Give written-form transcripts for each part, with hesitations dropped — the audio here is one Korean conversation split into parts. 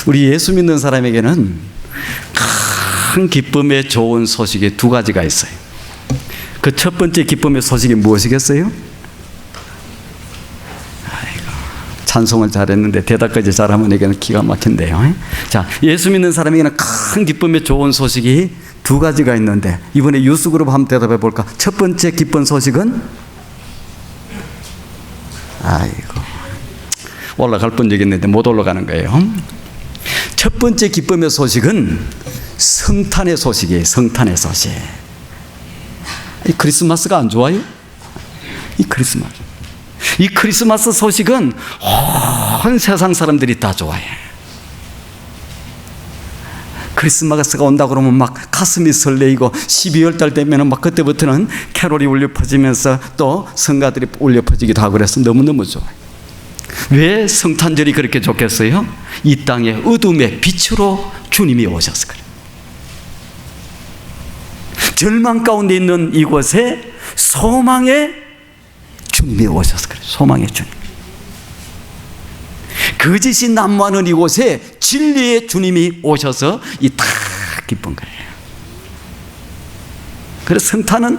우리 예수 믿는 사람에게는 큰 기쁨의 좋은 소식이 두 가지가 있어요. 그 첫 번째 기쁨의 소식이 무엇이겠어요? 아이고, 찬송을 잘했는데 대답까지 잘하면 에게는 기가 막힌데요. 자, 예수 믿는 사람에게는 큰 기쁨의 좋은 소식이 두 가지가 있는데, 이번에 유스그룹 한번 대답해 볼까? 첫 번째 기쁜 소식은, 아이고, 올라갈 뻔 얘기했는데 못 올라가는 거예요. 첫 번째 기쁨의 소식은 성탄의 소식이에요. 성탄의 소식. 이 크리스마스가 안 좋아요? 이 크리스마스 소식은 온 세상 사람들이 다 좋아해. 크리스마스가 온다 그러면 막 가슴이 설레이고, 12월 달 되면 막 그때부터는 캐롤이 울려 퍼지면서 또 성가들이 울려 퍼지기도 하고 그래서 너무너무 좋아요. 왜 성탄절이 그렇게 좋겠어요? 이 땅에 어둠의 빛으로 주님이 오셔서 그래요. 절망 가운데 있는 이곳에 소망의 주님이 오셔서 그래요. 소망의 주님. 거짓이 난무하는 이곳에 진리의 주님이 오셔서 이 다 기쁜 거예요. 그래서 성탄은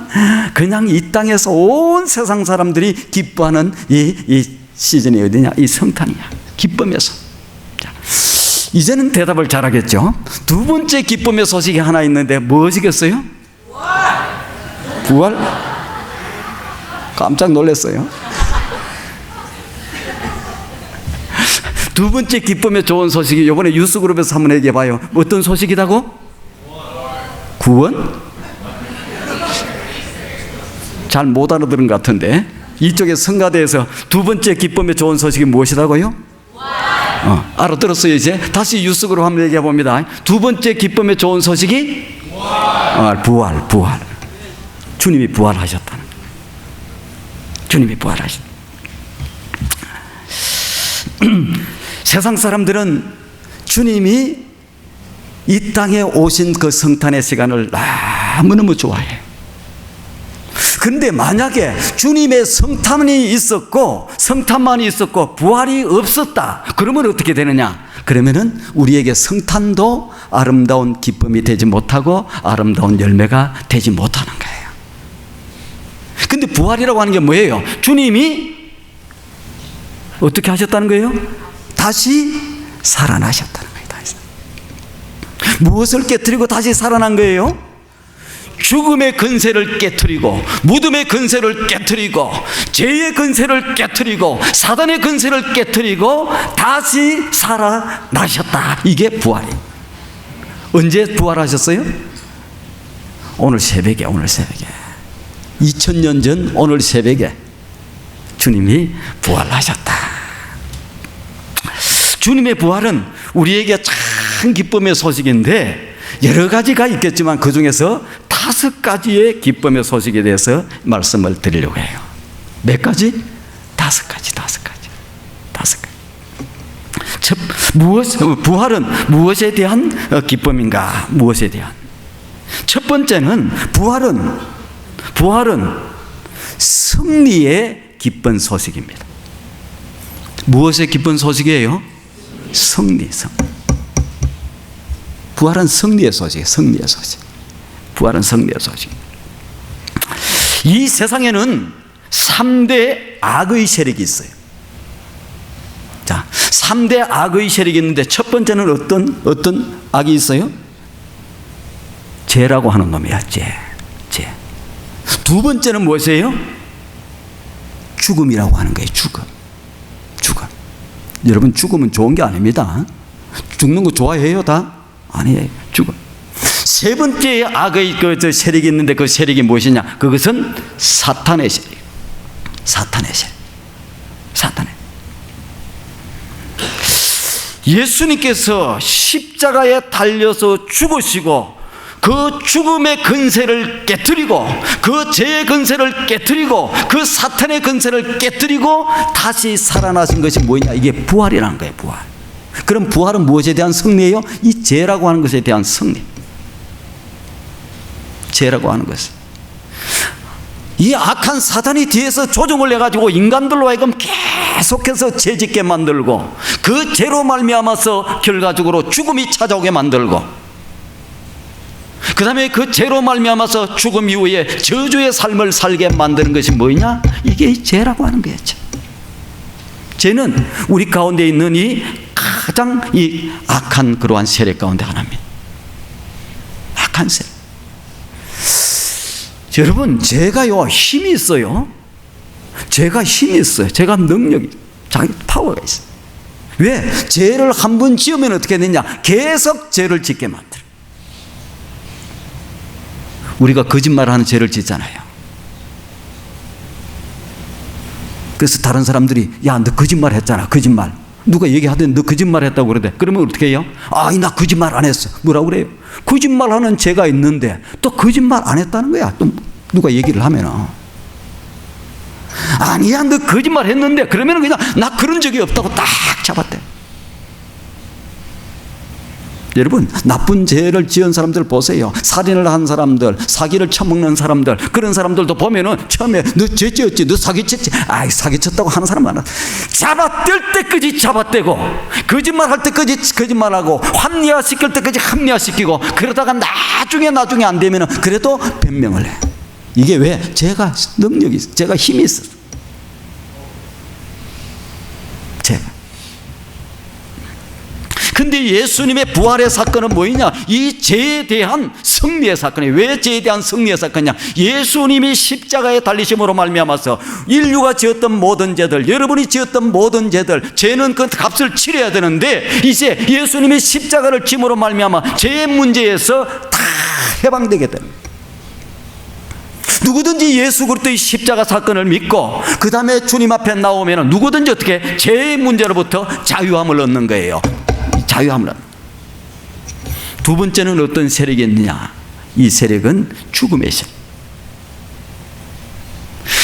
그냥 이 땅에서 온 세상 사람들이 기뻐하는 이 시즌이 어디냐? 이 성탄이야. 기쁨에서. 자, 이제는 대답을 잘하겠죠? 두 번째 기쁨의 소식이 하나 있는데 무엇이겠어요? 부활? 깜짝 놀랐어요. 두 번째 기쁨의 좋은 소식이 이번에 유스그룹에서 한번 얘기해 봐요. 어떤 소식이라고? 구원? 잘 못 알아들은 것 같은데, 이쪽에 성가대에서 두 번째 기쁨의 좋은 소식이 무엇이라고요? 알아들었어요. 이제 다시 유스그룹 한번 얘기해 봅니다. 두 번째 기쁨의 좋은 소식이 부활. 주님이 부활하셨다는 거예요. 주님이 부활하셨다. 세상 사람들은 주님이 이 땅에 오신 그 성탄의 시간을 너무너무 좋아해요. 그런데 만약에 주님의 성탄만이 있었고 부활이 없었다, 그러면 어떻게 되느냐? 그러면은 우리에게 성탄도 아름다운 기쁨이 되지 못하고 아름다운 열매가 되지 못하는 거예요. 근데 부활이라고 하는 게 뭐예요? 주님이 어떻게 하셨다는 거예요? 다시 살아나셨다는 거예요. 다시. 무엇을 깨뜨리고 다시 살아난 거예요? 죽음의 근세를 깨뜨리고, 무덤의 근세를 깨뜨리고, 죄의 근세를 깨뜨리고, 사단의 근세를 깨뜨리고 다시 살아나셨다. 이게 부활이에요. 언제 부활하셨어요? 오늘 새벽에 2000년 전 오늘 새벽에 주님이 부활하셨다. 주님의 부활은 우리에게 참 기쁨의 소식인데, 여러 가지가 있겠지만 그 중에서 5가지의 기쁨의 소식에 대해서 말씀을 드리려고 해요. 몇 가지? 5가지. 부활은 무엇에 대한 기쁨인가? 무엇에 대한? 첫 번째는 부활은 승리의 기쁜 소식입니다. 무엇의 기쁜 소식이에요? 승리. 부활은 승리의 소식. 부활은 승리의 소식. 이 세상에는 3대 악의 세력이 있어요. 자, 3대 악의 세력이 있는데 첫 번째는 어떤 악이 있어요? 죄라고 하는 놈이야. 죄. 두 번째는 무엇이에요? 죽음이라고 하는 거예요. 죽음. 여러분, 죽음은 좋은 게 아닙니다. 죽는 거 좋아해요, 다? 아니에요. 죽음. 세 번째 악의 세력이 있는데 그 세력이 무엇이냐? 그것은 사탄의 세력. 예수님께서 십자가에 달려서 죽으시고 그 죽음의 근세를 깨뜨리고, 그 죄의 근세를 깨뜨리고, 그 사탄의 근세를 깨뜨리고 다시 살아나신 것이 뭐냐? 이게 부활이라는 거예요. 부활. 그럼 부활은 무엇에 대한 승리예요? 이 죄라고 하는 것에 대한 승리. 죄라고 하는 것은 이 악한 사단이 뒤에서 조종을 해가지고 인간들로 하여금 계속해서 죄짓게 만들고 그 죄로 말미암아서 결과적으로 죽음이 찾아오게 만들고 그 다음에 그 죄로 말미암아서 죽음 이후에 저주의 삶을 살게 만드는 것이 뭐냐? 이게 죄라고 하는 거였죠. 죄는 우리 가운데 있는 이 가장 이 악한 그러한 세력 가운데 하나입니다. 악한 세력. 여러분, 죄가요 힘이 있어요. 죄가 힘이 있어요. 죄가 능력이, 자기 파워가 있어요. 왜? 죄를 한 번 지으면 어떻게 되냐? 계속 죄를 짓게 만들어. 우리가 거짓말하는 죄를 짓잖아요. 그래서 다른 사람들이 야, 너 거짓말 했잖아. 거짓말. 누가 얘기하든 너 거짓말 했다고 그러대. 그러면 어떻게 해요? 아, 나 거짓말 안 했어. 뭐라고 그래요? 거짓말하는 죄가 있는데 또 거짓말 안 했다는 거야. 또 누가 얘기를 하면은 아니야, 너 거짓말 했는데 그러면 그냥 나 그런 적이 없다고 딱 잡았대. 여러분, 나쁜 죄를 지은 사람들 보세요. 살인을 한 사람들, 사기를 쳐먹는 사람들, 그런 사람들도 보면은 처음에 너 죄 지었지, 너 사기쳤지, 아이 사기쳤다고 하는 사람 많아. 잡아뗄 때까지 잡아떼고 거짓말할 때까지 거짓말하고 합리화시킬 때까지 합리화시키고 그러다가 나중에 안 되면은 그래도 변명을 해. 이게 왜? 죄가 능력이 있어. 죄가 힘이 있어. 죄가. 근데 예수님의 부활의 사건은 뭐냐? 이 죄에 대한 승리의 사건이에요. 왜 죄에 대한 승리의 사건이냐? 예수님이 십자가에 달리심으로 말미암아서 인류가 지었던 모든 죄들, 여러분이 지었던 모든 죄들, 죄는 그 값을 치러야 되는데 이제 예수님이 십자가를 짐으로 말미암아 죄의 문제에서 다 해방되게 됩니다. 누구든지 예수 그리스도의 십자가 사건을 믿고 그 다음에 주님 앞에 나오면 누구든지 어떻게 죄의 문제로부터 자유함을 얻는 거예요. 자유함을. 두 번째는 어떤 세력이 있느냐? 이 세력은 죽음의 세력.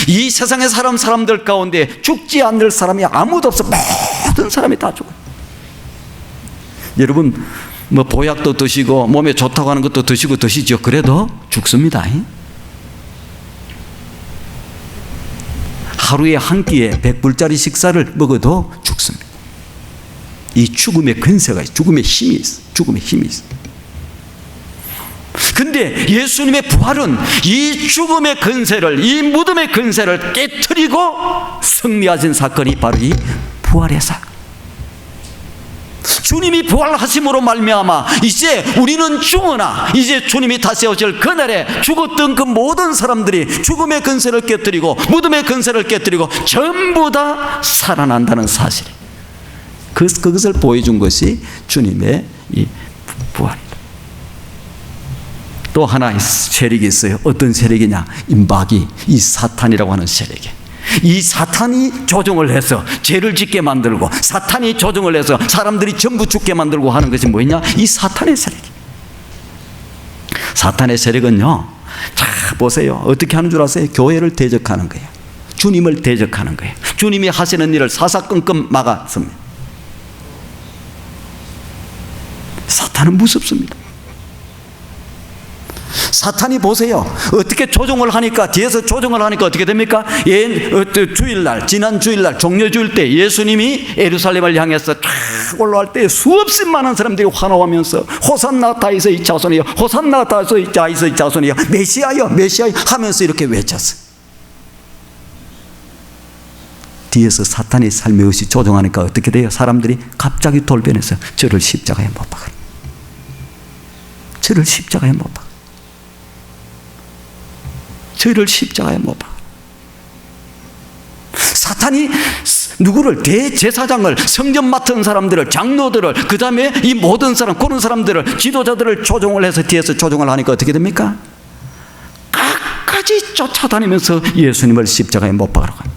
이 세상의 사람들 가운데 죽지 않을 사람이 아무도 없어. 모든 사람이 다 죽어요. 여러분, 뭐 보약도 드시고 몸에 좋다고 하는 것도 드시죠. 그래도 죽습니다. 하루에 한 끼에 100불짜리 식사를 먹어도 죽습니다. 이 죽음의 근세가 있어. 죽음의 힘이 있어. 죽음의 힘이 있어. 근데 예수님의 부활은 이 죽음의 근세를, 이 무덤의 근세를 깨트리고 승리하신 사건이 바로 이 부활의 사건. 주님이 부활하심으로 말미암아 이제 우리는 죽으나 이제 주님이 다시 오실 그날에 죽었던 그 모든 사람들이 죽음의 근세를 깨트리고 무덤의 근세를 깨트리고 전부 다 살아난다는 사실이에요. 그것을 보여준 것이 주님의 이 부활이다. 또 하나의 세력이 있어요. 어떤 세력이냐? 마귀, 이 사탄이라고 하는 세력이. 이 사탄이 조종을 해서 죄를 짓게 만들고 사탄이 조종을 해서 사람들이 전부 죽게 만들고 하는 것이 뭐냐? 이 사탄의 세력이. 사탄의 세력은요, 자 보세요. 어떻게 하는 줄 아세요? 교회를 대적하는 거예요. 주님을 대적하는 거예요. 주님이 하시는 일을 사사건건 막았습니다. 사탄은 무섭습니다. 사탄이 보세요. 어떻게 조종을 하니까, 뒤에서 조종을 하니까 어떻게 됩니까? 주일날, 지난 주일날, 종려주일 때 예수님이 예루살렘을 향해서 쫙 올라갈 때 수없이 많은 사람들이 환호하면서 호산나 다윗의 자손이여, 호산나 다윗의 자손이여, 메시아여, 메시아여 하면서 이렇게 외쳤어요. 뒤에서 사탄이 살며시 조종하니까 어떻게 돼요? 사람들이 갑자기 돌변해서 저를 십자가에 못 박아라. 저를 십자가에 못 박아라. 저를 십자가에 못 박아라. 사탄이 누구를, 대제사장을, 성전 맡은 사람들을, 장로들을, 그 다음에 이 모든 사람, 그런 사람들을, 지도자들을 조종을 해서 뒤에서 조종을 하니까 어떻게 됩니까? 끝까지 쫓아다니면서 예수님을 십자가에 못 박으러 가요.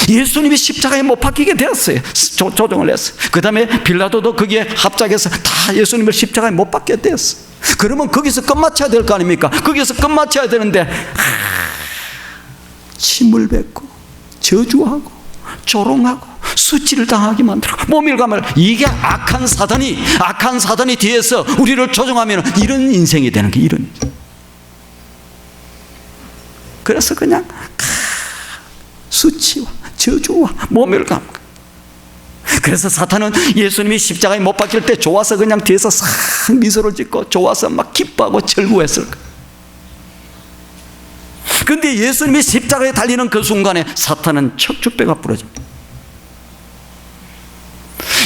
예수님이 십자가에 못 박히게 되었어요. 조종을 했어요. 그 다음에 빌라도도 거기에 합작해서 다 예수님을 십자가에 못 박게 되었어요. 그러면 거기서 끝마쳐야 될 거 아닙니까? 거기서 끝마쳐야 되는데 침을 뱉고 저주하고 조롱하고 수치를 당하게 만들고 모멸감을, 이게 악한 사단이 뒤에서 우리를 조종하면 이런 인생이 되는 게, 이런 인생. 그래서 그냥 수치와 저주와 모멸감. 그래서 사탄은 예수님이 십자가에 못 박힐 때 좋아서 그냥 뒤에서 싹 미소를 짓고 좋아서 막 기뻐하고 절구했을 거예요. 그런데 예수님이 십자가에 달리는 그 순간에 사탄은 척추뼈가 부러집니다.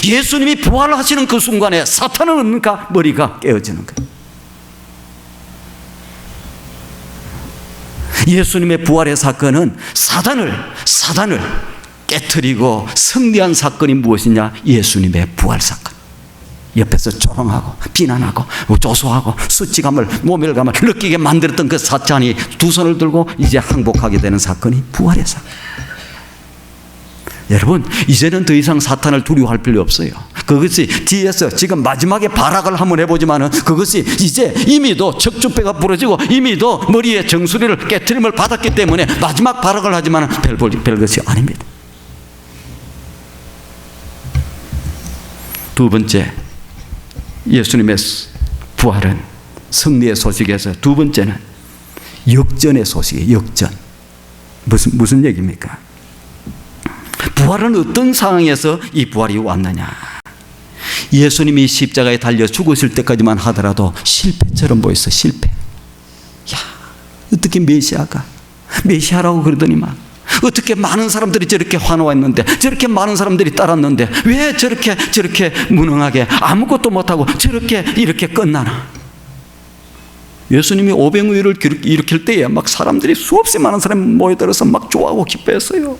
예수님이 부활하시는 그 순간에 사탄은 그러니까 머리가 깨어지는 거예요. 예수님의 부활의 사건은 사단을 깨트리고 승리한 사건이 무엇이냐? 예수님의 부활 사건. 옆에서 조롱하고 비난하고 조소하고 수치감을 모멸감을 느끼게 만들었던 그 사탄이 두 손을 들고 이제 항복하게 되는 사건이 부활의 사건. 여러분, 이제는 더 이상 사탄을 두려워할 필요 없어요. 그것이 뒤에서 지금 마지막에 발악을 한번 해보지만은 그것이 이제 이미도 척추뼈가 부러지고 이미도 머리에 정수리를 깨트림을 받았기 때문에 마지막 발악을 하지만은 별것이 아닙니다. 두 번째, 예수님의 부활은 승리의 소식에서 두 번째는 역전의 소식이에요. 역전. 무슨 얘기입니까? 부활은 어떤 상황에서 이 부활이 왔느냐? 예수님이 십자가에 달려 죽으실 때까지만 하더라도 실패처럼 보였어. 실패. 야, 어떻게 메시아라고 그러더니만 어떻게 많은 사람들이 저렇게 환호했는데, 저렇게 많은 사람들이 따랐는데 왜 저렇게 무능하게 아무것도 못하고 저렇게 이렇게 끝나나? 예수님이 오병이어를 일으킬 때에 막 사람들이 수없이 많은 사람이 모여들어서 막 좋아하고 기뻐했어요.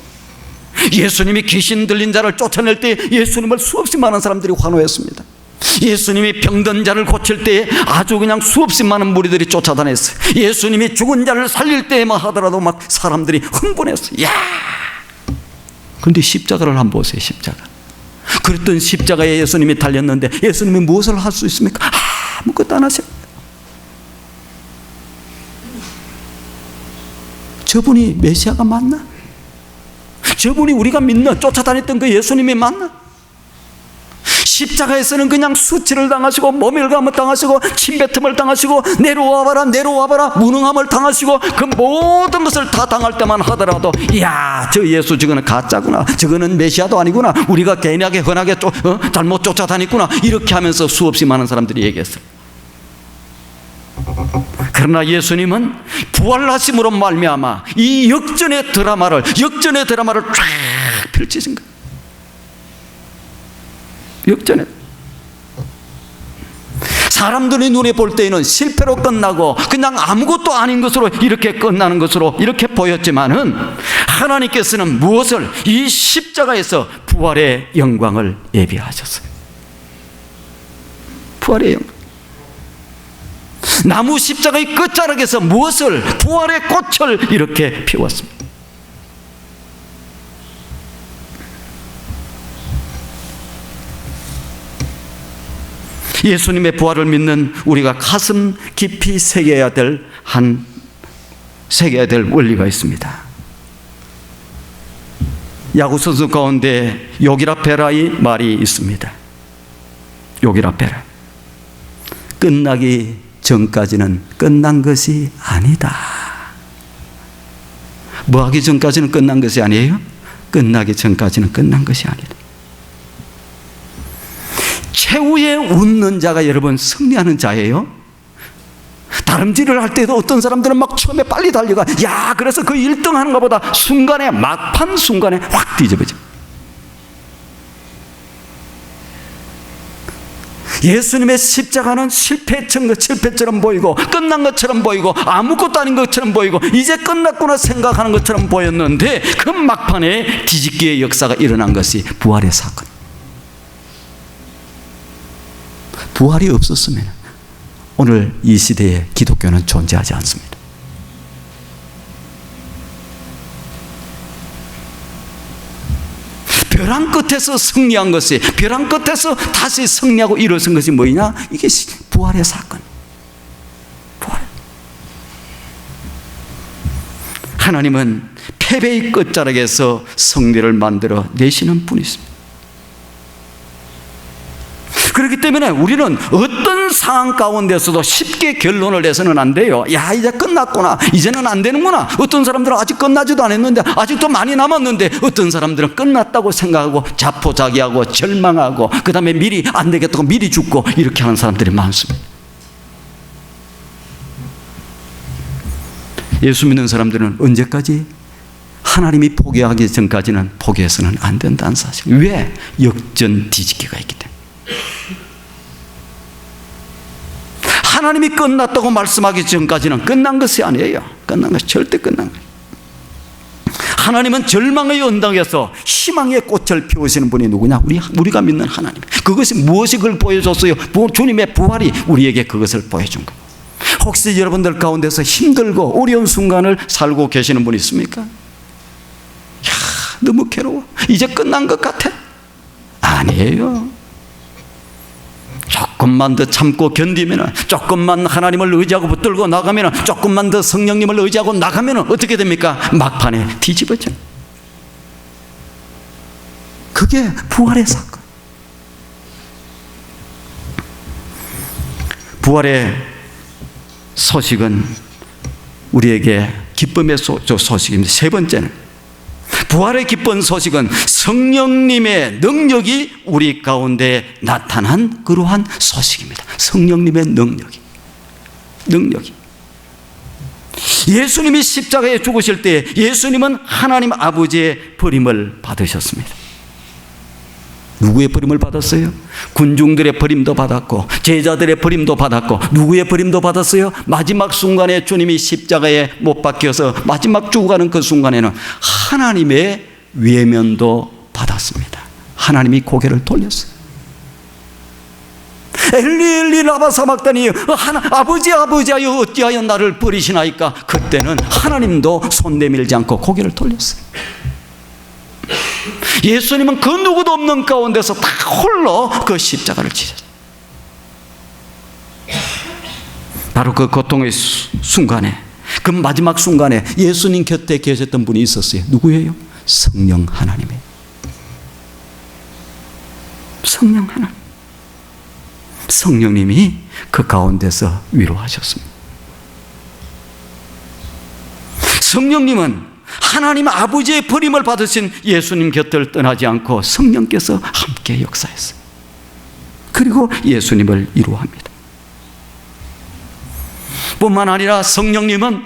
예수님이 귀신 들린 자를 쫓아낼 때 예수님을 수없이 많은 사람들이 환호했습니다. 예수님이 병든 자를 고칠 때에 아주 그냥 수없이 많은 무리들이 쫓아다녔어요. 예수님이 죽은 자를 살릴 때에만 하더라도 막 사람들이 흥분했어요. 야! 그런데 십자가를 한번 보세요. 십자가. 그랬던 십자가에 예수님이 달렸는데 예수님이 무엇을 할 수 있습니까? 아무것도 안 하세요. 저분이 메시아가 맞나? 저분이 우리가 믿는 쫓아다녔던 그 예수님이 맞나? 십자가에서는 그냥 수치를 당하시고 모멸감을 당하시고 침뱉음을 당하시고 내려와봐라 무능함을 당하시고 그 모든 것을 다 당할 때만 하더라도 이야, 저 예수 저거는 가짜구나, 저거는 메시아도 아니구나, 우리가 개인하게 흔하게 잘못 쫓아다녔구나, 이렇게 하면서 수없이 많은 사람들이 얘기했어요. 그러나 예수님은 부활하심으로 말미암아 이 역전의 드라마를 쫙 펼치신 거예요. 역전에 사람들이 눈에 볼 때에는 실패로 끝나고 그냥 아무것도 아닌 것으로 이렇게 끝나는 것으로 이렇게 보였지만은 하나님께서는 무엇을? 이 십자가에서 부활의 영광을 예비하셨어요. 부활의 영광. 나무 십자가의 끝자락에서 무엇을? 부활의 꽃을 이렇게 피웠습니다. 예수님의 부활을 믿는 우리가 가슴 깊이 새겨야 될 원리가 있습니다. 야구 선수 가운데 요기라베라의 말이 있습니다. 요기라베라. 끝나기 전까지는 끝난 것이 아니다. 뭐 하기 전까지는 끝난 것이 아니에요? 끝나기 전까지는 끝난 것이 아니다. 최후에 웃는 자가 여러분 승리하는 자예요. 다름질을 할 때도 어떤 사람들은 막 처음에 빨리 달려가, 야, 그래서 그 1등 하는 것보다 막판 순간에 확 뒤집어져. 예수님의 십자가는 실패처럼 보이고 끝난 것처럼 보이고 아무것도 아닌 것처럼 보이고 이제 끝났구나 생각하는 것처럼 보였는데 그 막판에 뒤집기의 역사가 일어난 것이 부활의 사건. 부활이 없었으면 오늘 이 시대에 기독교는 존재하지 않습니다. 벼랑 끝에서 승리한 것이, 벼랑 끝에서 다시 승리하고 일어선 것이 뭐냐? 이게 부활의 사건. 부활. 하나님은 패배의 끝자락에서 승리를 만들어 내시는 분이십니다. 그러기 그렇기 때문에 우리는 어떤 상황 가운데서도 쉽게 결론을 내서는 안 돼요. 야, 이제 끝났구나, 이제는 안 되는구나. 어떤 사람들은 아직 끝나지도 않았는데, 아직도 많이 남았는데, 어떤 사람들은 끝났다고 생각하고 자포자기하고 절망하고 그 다음에 미리 안 되겠다고 미리 죽고 이렇게 하는 사람들이 많습니다. 예수 믿는 사람들은 언제까지? 하나님이 포기하기 전까지는 포기해서는 안 된다는 사실. 왜? 역전 뒤집기가 있기 때문에. 하나님이 끝났다고 말씀하기 전까지는 끝난 것이 아니에요. 끝난 것이 절대 끝난 거예요. 하나님은 절망의 언덕에서 희망의 꽃을 피우시는 분이 누구냐? 우리가 믿는 하나님. 그것이 무엇이 그걸 보여줬어요? 주님의 부활이 우리에게 그것을 보여준 거예요. 혹시 여러분들 가운데서 힘들고 어려운 순간을 살고 계시는 분이 있습니까? 야, 너무 괴로워. 이제 끝난 것 같아. 아니에요. 조금만 더 참고 견디면, 조금만 하나님을 의지하고 붙들고 나가면, 조금만 더 성령님을 의지하고 나가면 어떻게 됩니까? 막판에 뒤집어져. 그게 부활의 사건. 부활의 소식은 우리에게 기쁨의 소식입니다. 세 번째는, 부활의 기쁜 소식은 성령님의 능력이 우리 가운데 나타난 그러한 소식입니다. 성령님의 능력이. 예수님이 십자가에 죽으실 때 예수님은 하나님 아버지의 버림을 받으셨습니다. 누구의 버림을 받았어요? 군중들의 버림도 받았고 제자들의 버림도 받았고, 누구의 버림도 받았어요? 마지막 순간에 주님이 십자가에 못 박혀서 마지막 죽어가는 그 순간에는 하나님의 외면도 받았습니다. 하나님이 고개를 돌렸어요. 엘리 엘리 라마 사막다니, 아버지하여 어찌하여 나를 버리시나이까. 그때는 하나님도 손 내밀지 않고 고개를 돌렸어요. 예수님은 그 누구도 없는 가운데서 다 홀로 그 십자가를 지셨어요. 바로 그 고통의 순간에, 그 마지막 순간에 예수님 곁에 계셨던 분이 있었어요. 누구예요? 성령 하나님이에요. 성령 하나님. 성령님이 그 가운데서 위로하셨습니다. 성령님은 하나님 아버지의 버림을 받으신 예수님 곁을 떠나지 않고 성령께서 함께 역사했어요. 그리고 예수님을 이루합니다. 뿐만 아니라 성령님은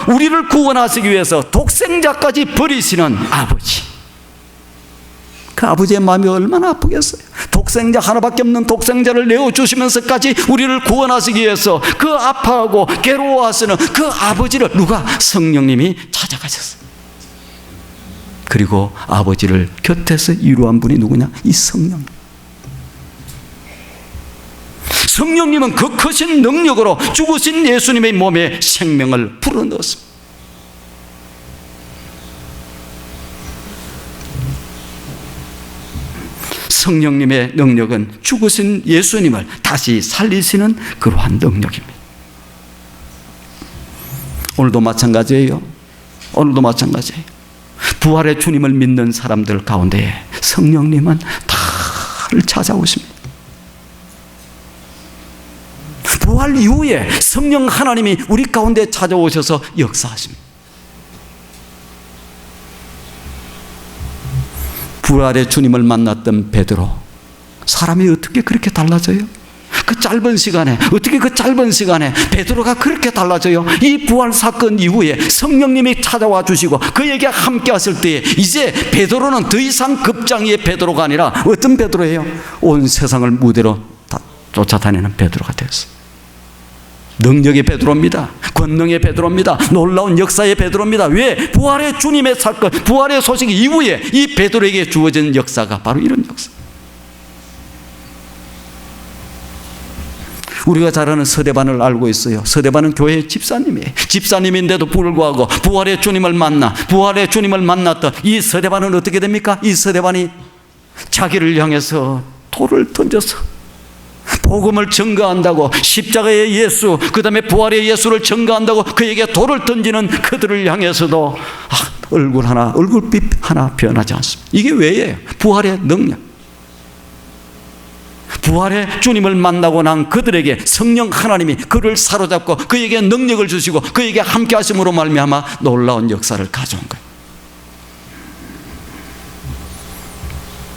우리를 구원하시기 위해서 독생자까지 버리시는 아버지. 그 아버지의 마음이 얼마나 아프겠어요. 독생자, 하나밖에 없는 독생자를 내어주시면서까지 우리를 구원하시기 위해서 그 아파하고 괴로워하시는 그 아버지를 성령님이 찾아가셨어요. 그리고 아버지를 곁에서 이루한 분이 누구냐? 이 성령. 성령님은 그 크신 능력으로 죽으신 예수님의 몸에 생명을 불어넣었습니다. 성령님의 능력은 죽으신 예수님을 다시 살리시는 그러한 능력입니다. 오늘도 마찬가지예요. 부활의 주님을 믿는 사람들 가운데 성령님은 다를 찾아오십니다. 부활 이후에 성령 하나님이 우리 가운데 찾아오셔서 역사하십니다. 부활의 주님을 만났던 베드로, 사람이 어떻게 그렇게 달라져요? 그 짧은 시간에 베드로가 그렇게 달라져요? 이 부활 사건 이후에 성령님이 찾아와 주시고 그에게 함께 하실 때에 이제 베드로는 더 이상 급장이의 베드로가 아니라 어떤 베드로예요? 온 세상을 무대로 쫓아다니는 베드로가 되었어요. 능력의 베드로입니다. 권능의 베드로입니다. 놀라운 역사의 베드로입니다. 왜? 부활의 주님의 사건, 부활의 소식 이후에 이 베드로에게 주어진 역사가 바로 이런 역사. 우리가 잘 아는 서대반을 알고 있어요. 서대반은 교회의 집사님이에요. 집사님인데도 불구하고 부활의 주님을 만났던 이 서대반은 어떻게 됩니까? 이 서대반이 자기를 향해서 돌을 던져서 복음을 전가한다고, 십자가의 예수, 그 다음에 부활의 예수를 전가한다고 그에게 돌을 던지는 그들을 향해서도 얼굴빛 하나 변하지 않습니다. 이게 왜예요? 부활의 능력. 부활의 주님을 만나고 난 그들에게 성령 하나님이 그를 사로잡고 그에게 능력을 주시고 그에게 함께 하심으로 말미암아 놀라운 역사를 가져온 거예요.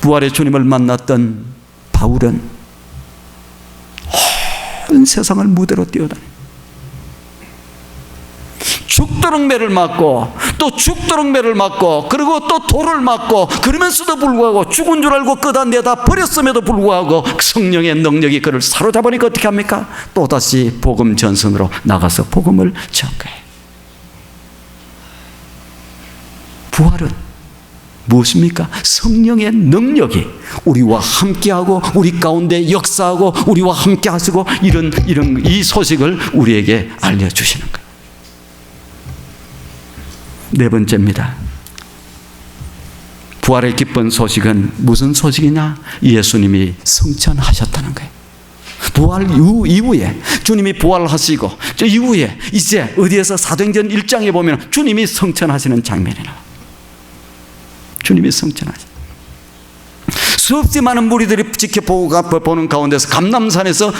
부활의 주님을 만났던 바울은 온 세상을 무대로 뛰어다니 죽도록 매를 맞고 또 죽도록 매를 맞고 그리고 또 돌을 맞고 그러면서도 불구하고 죽은 줄 알고 끄다내다 버렸음에도 불구하고 성령의 능력이 그를 사로잡으니까 어떻게 합니까? 또다시 복음 전선으로 나가서 복음을 전거해요. 부활은 무엇입니까? 성령의 능력이 우리와 함께하고 우리 가운데 역사하고 우리와 함께 하시고 이런 이 소식을 우리에게 알려주시는 거예요. 네 번째입니다. 부활의 기쁜 소식은 무슨 소식이냐? 예수님이 승천하셨다는 거예요. 부활 이후에 주님이 부활하시고 저 이후에 이제 어디에서 사도행전 1장에 보면 주님이 승천하시는 장면이 나와요. 주님이 승천하셨어요. 수없이 많은 무리들이 지켜보는 가운데서 감람산에서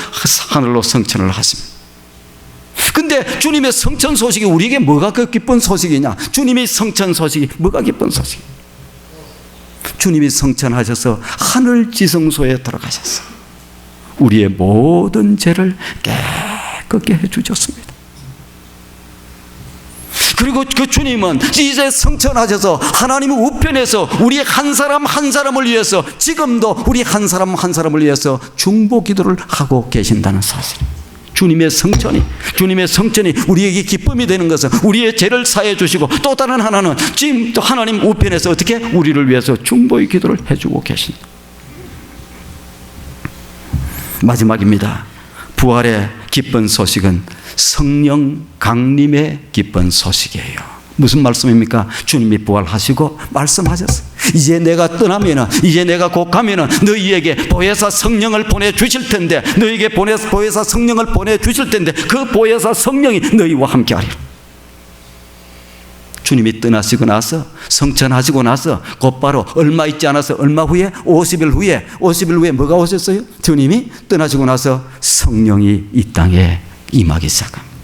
하늘로 승천을 하십니다. 근데 주님의 승천 소식이 우리에게 뭐가 그 기쁜 소식이냐? 주님의 승천 소식이 뭐가 기쁜 소식? 주님이 승천하셔서 하늘 지성소에 들어가셨어요. 우리의 모든 죄를 깨끗게 해주셨습니다. 그리고 그 주님은 이제 승천하셔서 하나님의 우편에서 우리 한 사람 한 사람을 위해서 지금도 우리 한 사람 한 사람을 위해서 중보 기도를 하고 계신다는 사실입니다. 주님의 성천이 우리에게 기쁨이 되는 것은 우리의 죄를 사해 주시고 또 다른 하나는 지금 또 하나님 우편에서 어떻게 우리를 위해서 중보의 기도를 해주고 계십니다. 마지막입니다. 부활의 기쁜 소식은 성령 강림의 기쁜 소식이에요. 무슨 말씀입니까? 주님이 부활하시고 말씀하셨어요. 이제 내가 떠나면은, 이제 내가 곧 가면은 너희에게 보혜사 성령을 보내주실 텐데, 너희에게 보혜사 성령을 보내주실 텐데 그 보혜사 성령이 너희와 함께 하리라. 주님이 떠나시고 나서 성천하시고 나서 곧바로 얼마 있지 않아서 얼마 후에 50일 후에 뭐가 오셨어요? 주님이 떠나시고 나서 성령이 이 땅에 임하기 시작합니다.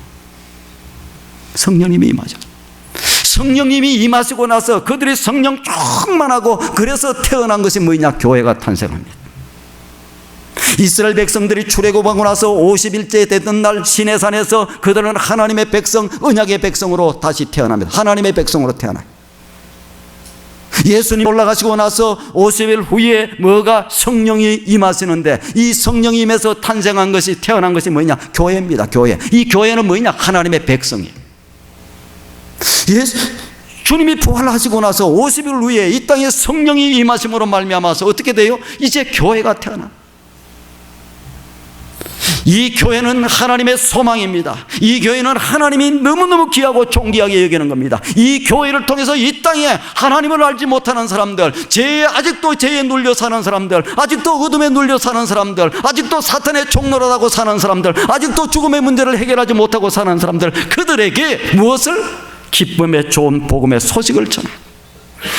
성령님이 임하죠. 성령님이 임하시고 나서 그들이 성령 충만하고 그래서 태어난 것이 뭐냐? 교회가 탄생합니다. 이스라엘 백성들이 출애굽하고 나서 50일째 됐던 날 시내산에서 그들은 하나님의 백성, 언약의 백성으로 다시 태어납니다. 하나님의 백성으로 태어나요. 예수님 올라가시고 나서 50일 후에 뭐가? 성령이 임하시는데 이 성령이 임해서 탄생한 것이, 태어난 것이 뭐냐? 교회입니다. 교회. 이 교회는 뭐냐? 하나님의 백성이에요. 주님이 부활하시고 나서 50일 후에 이 땅에 성령이 임하심으로 말미암아서 어떻게 돼요? 이제 교회가 태어나. 이 교회는 하나님의 소망입니다. 이 교회는 하나님이 너무너무 귀하고 존귀하게 여기는 겁니다. 이 교회를 통해서 이 땅에 하나님을 알지 못하는 사람들, 아직도 죄에 눌려 사는 사람들, 아직도 어둠에 눌려 사는 사람들, 아직도 사탄의 종노릇하고 사는 사람들, 아직도 죽음의 문제를 해결하지 못하고 사는 사람들, 그들에게 무엇을? 기쁨의 좋은 복음의 소식을 전하.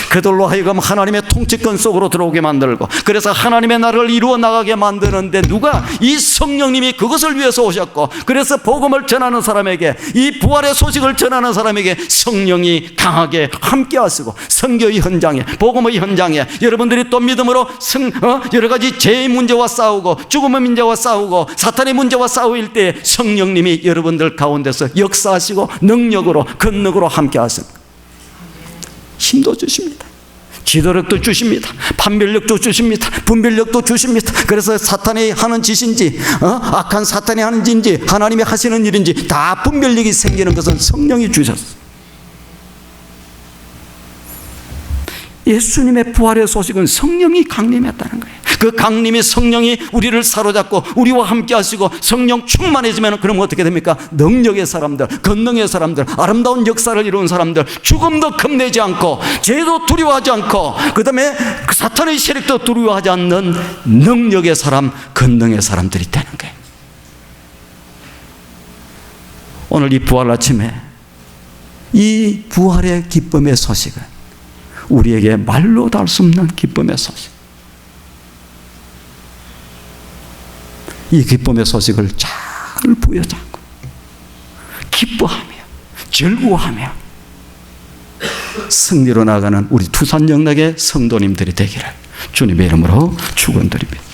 그들로 하여금 하나님의 통치권 속으로 들어오게 만들고, 그래서 하나님의 나라를 이루어 나가게 만드는데 누가? 이 성령님이 그것을 위해서 오셨고, 그래서 복음을 전하는 사람에게, 이 부활의 소식을 전하는 사람에게 성령이 강하게 함께 하시고, 선교의 현장에, 복음의 현장에 여러분들이 또 믿음으로 여러 가지 죄의 문제와 싸우고 죽음의 문제와 싸우고 사탄의 문제와 싸울 때 성령님이 여러분들 가운데서 역사하시고 능력으로 권능으로 함께 하십니다. 힘도 주십니다. 지도력도 주십니다. 판별력도 주십니다. 분별력도 주십니다. 그래서 사탄이 하는 짓인지 악한 사탄이 하는 짓인지 하나님이 하시는 일인지 다 분별력이 생기는 것은 성령이 주셨어요. 예수님의 부활의 소식은 성령이 강림했다는 거예요. 그 강림의 성령이 우리를 사로잡고 우리와 함께 하시고 성령 충만해지면 그러면 어떻게 됩니까? 능력의 사람들, 권능의 사람들, 아름다운 역사를 이루는 사람들, 죽음도 겁내지 않고 죄도 두려워하지 않고 그 다음에 사탄의 세력도 두려워하지 않는 능력의 사람, 권능의 사람들이 되는 거예요. 오늘 이 부활 아침에 이 부활의 기쁨의 소식은 우리에게 말로 닿을 수 없는 기쁨의 소식. 이 기쁨의 소식을 잘 부여잡고 기뻐하며 즐거워하며 승리로 나가는 우리 두산 영락의 성도님들이 되기를 주님의 이름으로 축원드립니다.